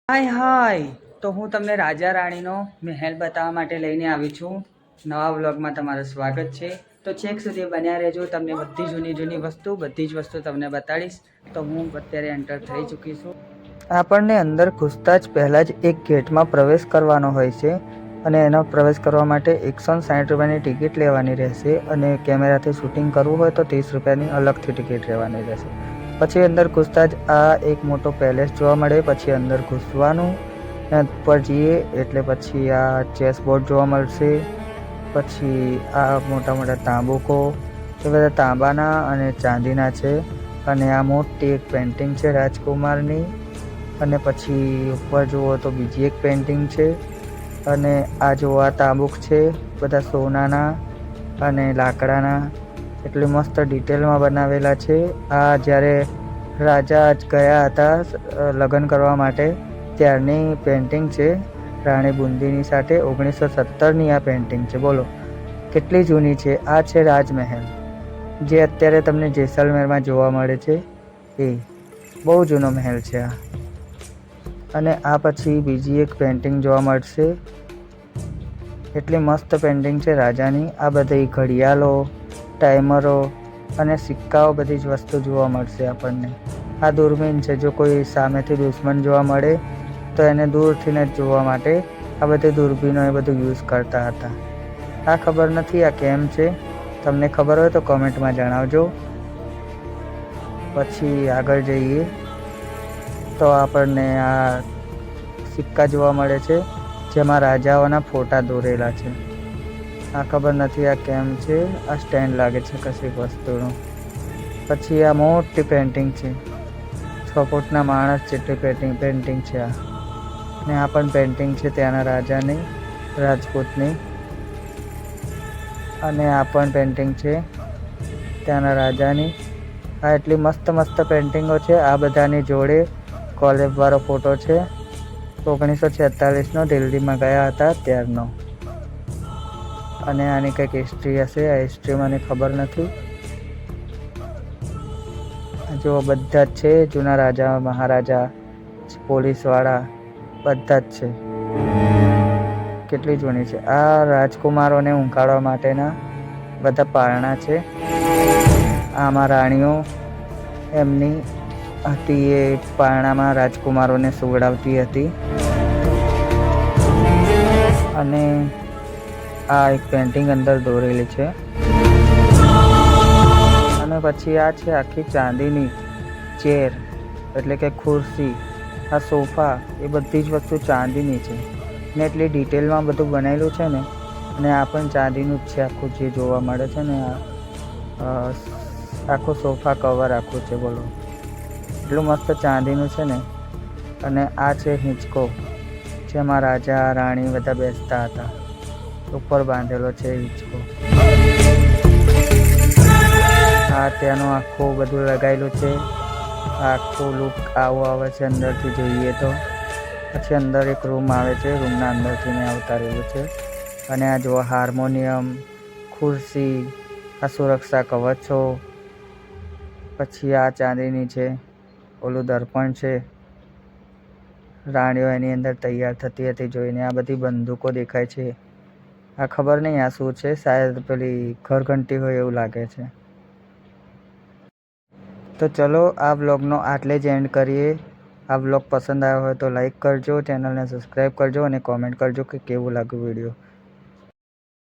હાય હાય, તો હું તમને રાજા રાણીનો મહેલ બતાવવા માટે લઈને આવી છું. નવા વ્લોગમાં તમારું સ્વાગત છે. તો છેક સુધી બન્યા રહેજો. તમને બધી જૂની બધી જ વસ્તુ તમને બતાડીશ. તો હું અત્યારે એન્ટર થઈ ચૂકી છું. આપણને અંદર ઘૂસતા જ પહેલાં જ એક ગેટમાં પ્રવેશ કરવાનો હોય છે અને એનો પ્રવેશ કરવા માટે 160 રૂપિયાની ટિકિટ લેવાની રહેશે અને કેમેરાથી શૂટિંગ કરવું હોય તો 30 રૂપિયાની અલગથી ટિકિટ લેવાની રહેશે. પછી અંદર ઘૂસતા જ આ એક મોટો પેલેસ જોવા મળે. પછી અંદર ઘૂસવાનું ઉપર જઈએ એટલે પછી આ ચેસ બોર્ડ જોવા મળશે. પછી આ મોટા મોટા તાંબુકો, એ બધા તાંબાના અને ચાંદીના છે. અને આ મોટી એક પેન્ટિંગ છે રાજકુમારની. અને પછી ઉપર જુઓ તો બીજી એક પેન્ટિંગ છે. અને આ જુઓ આ તાંબુક છે, બધા સોનાના અને લાકડાના, એટલે મસ્ત ડિટેલમાં બનાવેલા છે. આ જ્યારે રાજા ગયા હતા લગ્ન કરવા માટે ત્યારની પેન્ટિંગ છે, રાણી બુંદીની સાથે. 1917ની આ પેન્ટિંગ છે. બોલો કેટલી જૂની છે. આ છે રાજમહેલ, જે અત્યારે તમને જેસલમેરમાં જોવા મળે છે. એ બહુ જૂનો મહેલ છે આ. અને આ પછી બીજી એક પેન્ટિંગ જોવા મળશે, એટલી મસ્ત પેન્ટિંગ છે રાજાની. આ બધી ઘડિયાળો, ટાઈમરો અને સિક્કાઓ, બધી જ વસ્તુ જોવા મળશે આપણને. આ દૂરબીન છે, જો કોઈ સામેથી દુશ્મન જોવા મળે તો એને દૂરથી જ જોવા માટે આ બધી દૂરબીનો એ બધું યુઝ કરતા હતા. આ ખબર નથી આ કેમ છે, તમને ખબર હોય તો કોમેન્ટમાં જણાવજો. પછી આગળ જઈએ તો આપણને આ સિક્કા જોવા મળે છે, જેમાં રાજાઓના ફોટા દોરેલા છે. આ ખબર નથી આ કેમ છે. આ સ્ટેન્ડ લાગે છે કશીક વસ્તુનું. પછી આ મોટી પેન્ટિંગ છે, 6 ફૂટના માણસ જેટલી પેન્ટિંગ છે આ. ને આ પણ પેન્ટિંગ છે ત્યાંના રાજાની, રાજપૂતની. અને આ પણ પેન્ટિંગ છે ત્યાંના રાજાની. આ એટલી મસ્ત મસ્ત પેન્ટિંગો છે. આ બધાની જોડે કોલેબવાળો ફોટો છે, 1946નો, દિલ્હીમાં ગયા હતા ત્યારનો. અને આની કંઈક હિસ્ટ્રી હશે, આ હિસ્ટ્રી મને ખબર નથી. જો બધા જ છે, જૂના રાજા મહારાજા, પોલીસવાળા બધા જ છે. કેટલી જૂની છે. આ રાજકુમારોને ઊંઘાડવા માટેના બધા પારણા છે. આમાં રાણીઓ એમની હતી, એ પારણામાં રાજકુમારોને સુવડાવતી હતી. અને આ એક પેન્ટિંગ અંદર દોરેલી છે. અને પછી આ છે આખી ચાંદીની ચેર, એટલે કે ખુરશી, આ સોફા, એ બધી જ વસ્તુ ચાંદીની છે. ને એટલી ડિટેલમાં બધું બનાવેલું છે ને. અને આ પણ ચાંદીનું જ છે આખું, જે જોવા મળે છે ને. આ આખું સોફા કવર આખું છે. બોલો એટલું મસ્ત ચાંદીનું છે ને. અને આ છે હિંચકો, જેમાં રાજા રાણી બધા બેસતા હતા. ઉપર બાંધેલો છે હિંચકો. આ ત્યાંનું આખું બધું લગાવેલું છે. આખું લુક આવો આવે છે અંદરથી જોઈએ તો. પછી અંદર એક રૂમ આવે છે, રૂમના અંદરથી મેં અવતારેલું છે. અને આ જુઓ હાર્મોનિયમ, ખુરશી, આ સુરક્ષા કવચો. પછી આ ચાંદીની છે, ઓલું દર્પણ છે, રાણીઓ એની અંદર તૈયાર થતી હતી જોઈને. આ બધી બંદૂકો દેખાય છે. આ ખબર નહીં આ શું છે, શાયદ પેલી ઘરઘંટી હોય એવું લાગે છે. તો ચલો આ વ્લોગનો આટલે જ એન્ડ કરીએ. આ વ્લોગ પસંદ આવ્યો હોય તો લાઈક કરજો, ચેનલને સબસ્ક્રાઈબ કરજો અને કોમેન્ટ કરજો કે કેવું લાગ્યું વિડીયો.